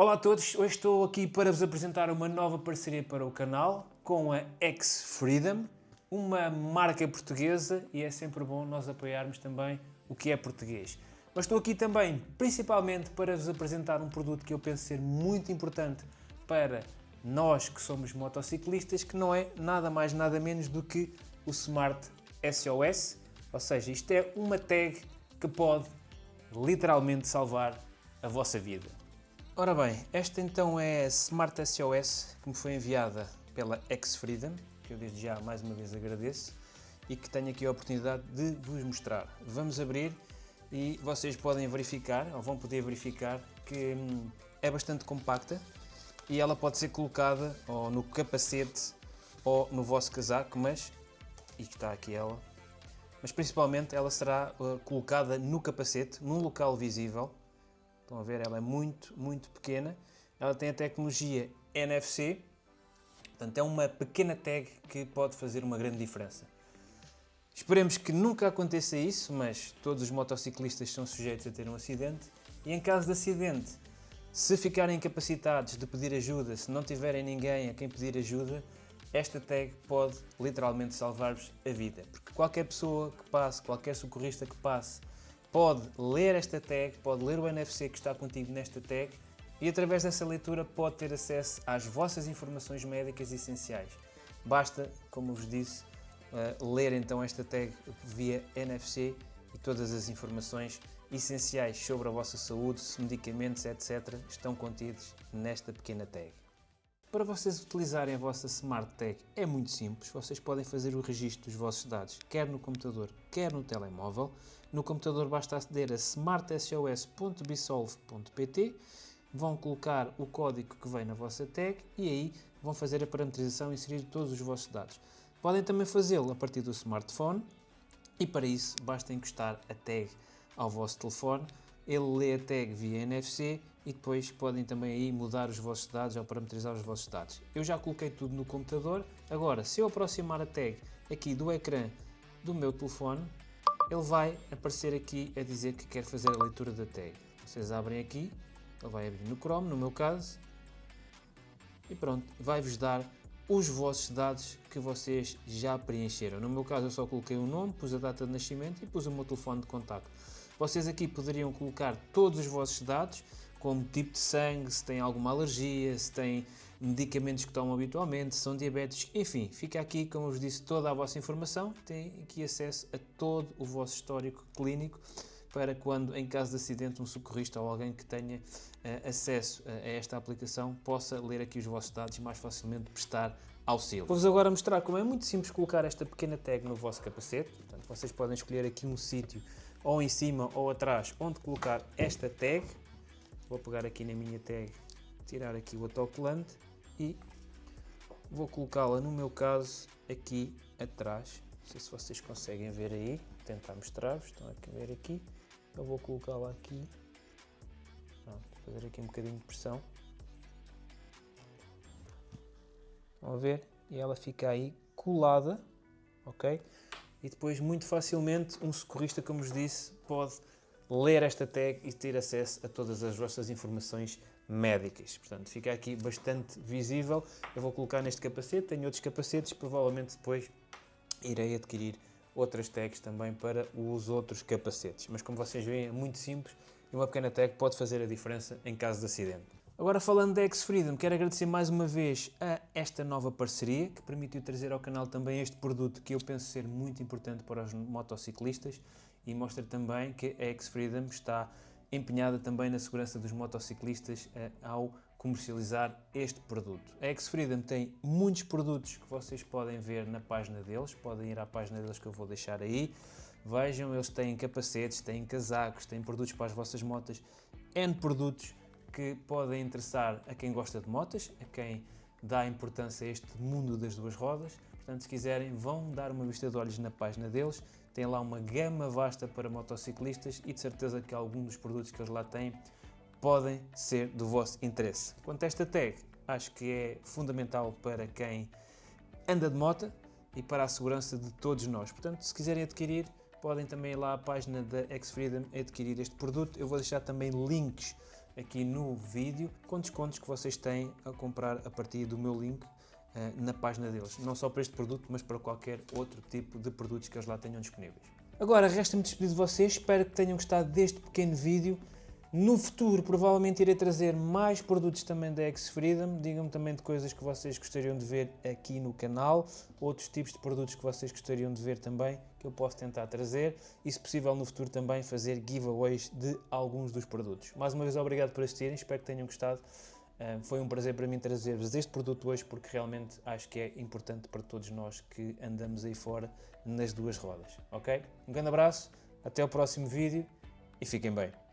Olá a todos, hoje estou aqui para vos apresentar uma nova parceria para o canal com a X-Freedom, uma marca portuguesa, e é sempre bom nós apoiarmos também o que é português. Mas estou aqui também principalmente para vos apresentar um produto que eu penso ser muito importante para nós que somos motociclistas, que não é nada mais nada menos do que o Smart SOS, ou seja, isto é uma tag que pode literalmente salvar a vossa vida. Ora bem, esta então é a Smart SOS que me foi enviada pela X-Freedom, que eu desde já mais uma vez agradeço e que tenho aqui a oportunidade de vos mostrar. Vamos abrir e vocês podem verificar, ou vão poder verificar, que é bastante compacta e ela pode ser colocada ou no capacete ou no vosso casaco, mas, e está aqui ela, mas principalmente ela será colocada no capacete, num local visível. Estão a ver, ela é muito pequena, ela tem a tecnologia NFC, portanto é uma pequena tag que pode fazer uma grande diferença. Esperemos que nunca aconteça isso, mas todos os motociclistas são sujeitos a ter um acidente e em caso de acidente, se ficarem incapacitados de pedir ajuda, se não tiverem ninguém a quem pedir ajuda, esta tag pode literalmente salvar-vos a vida, porque qualquer pessoa que passe, qualquer socorrista que passe, pode ler esta tag, pode ler o NFC que está contigo nesta tag e através dessa leitura pode ter acesso às vossas informações médicas essenciais. Basta, como vos disse, ler então esta tag via NFC e todas as informações essenciais sobre a vossa saúde, medicamentos, etc. estão contidos nesta pequena tag. Para vocês utilizarem a vossa Smart Tag é muito simples, vocês podem fazer o registro dos vossos dados quer no computador, quer no telemóvel. No computador basta aceder a smartsos.bisolve.pt, vão colocar o código que vem na vossa tag e aí vão fazer a parametrização e inserir todos os vossos dados. Podem também fazê-lo a partir do smartphone e para isso basta encostar a tag ao vosso telefone, ele lê a tag via NFC e depois podem também aí mudar os vossos dados ou parametrizar os vossos dados. Eu já coloquei tudo no computador, agora se eu aproximar a tag aqui do ecrã do meu telefone, ele vai aparecer aqui a dizer que quer fazer a leitura da tag. Vocês abrem aqui, ele vai abrir no Chrome, no meu caso, e pronto, vai-vos dar os vossos dados que vocês já preencheram. No meu caso eu só coloquei o nome, pus a data de nascimento e pus o meu telefone de contacto. Vocês aqui poderiam colocar todos os vossos dados, como tipo de sangue, se têm alguma alergia, se têm medicamentos que tomam habitualmente, se são diabéticos, enfim, fica aqui, como eu vos disse, toda a vossa informação, têm aqui acesso a todo o vosso histórico clínico, para quando, em caso de acidente, um socorrista ou alguém que tenha acesso a esta aplicação possa ler aqui os vossos dados e mais facilmente prestar auxílio. Vou-vos agora mostrar como é muito simples colocar esta pequena tag no vosso capacete. Portanto, vocês podem escolher aqui um sítio, ou em cima ou atrás, onde colocar esta tag. Vou pegar aqui na minha tag, tirar aqui o autocolante e vou colocá-la, no meu caso, aqui atrás. Não sei se vocês conseguem ver aí, vou tentar mostrar-vos, estão a ver aqui. Eu vou colocá-la aqui, pronto, fazer aqui um bocadinho de pressão. Estão a ver? E ela fica aí colada, ok? E depois muito facilmente um socorrista, como vos disse, pode ler esta tag e ter acesso a todas as vossas informações médicas. Portanto, fica aqui bastante visível. Eu vou colocar neste capacete, tenho outros capacetes, provavelmente depois irei adquirir outras tags também para os outros capacetes. Mas como vocês veem, é muito simples e uma pequena tag pode fazer a diferença em caso de acidente. Agora falando da X-Freedom, quero agradecer mais uma vez a esta nova parceria que permitiu trazer ao canal também este produto que eu penso ser muito importante para os motociclistas e mostra também que a X-Freedom está empenhada também na segurança dos motociclistas ao comercializar este produto. A X-Freedom tem muitos produtos que vocês podem ver na página deles, podem ir à página deles que eu vou deixar aí. Vejam, eles têm capacetes, têm casacos, têm produtos para as vossas motas, N produtos que podem interessar a quem gosta de motas, a quem dá importância a este mundo das duas rodas. Portanto, se quiserem, vão dar uma vista de olhos na página deles. Tem lá uma gama vasta para motociclistas e de certeza que alguns dos produtos que eles lá têm podem ser do vosso interesse. Quanto a esta tag, acho que é fundamental para quem anda de moto e para a segurança de todos nós. Portanto, se quiserem adquirir, podem também ir lá à página da X-Freedom adquirir este produto. Eu vou deixar também links aqui no vídeo com descontos que vocês têm a comprar a partir do meu link na página deles. Não só para este produto, mas para qualquer outro tipo de produtos que eles lá tenham disponíveis. Agora, resta-me despedir de vocês. Espero que tenham gostado deste pequeno vídeo. No futuro, provavelmente irei trazer mais produtos também da X-Freedom. Digam-me também de coisas que vocês gostariam de ver aqui no canal, outros tipos de produtos que vocês gostariam de ver também, que eu posso tentar trazer e, se possível, no futuro também fazer giveaways de alguns dos produtos. Mais uma vez, obrigado por assistirem, espero que tenham gostado. Foi um prazer para mim trazer-vos este produto hoje, porque realmente acho que é importante para todos nós que andamos aí fora nas duas rodas, ok? Um grande abraço, até ao próximo vídeo e fiquem bem.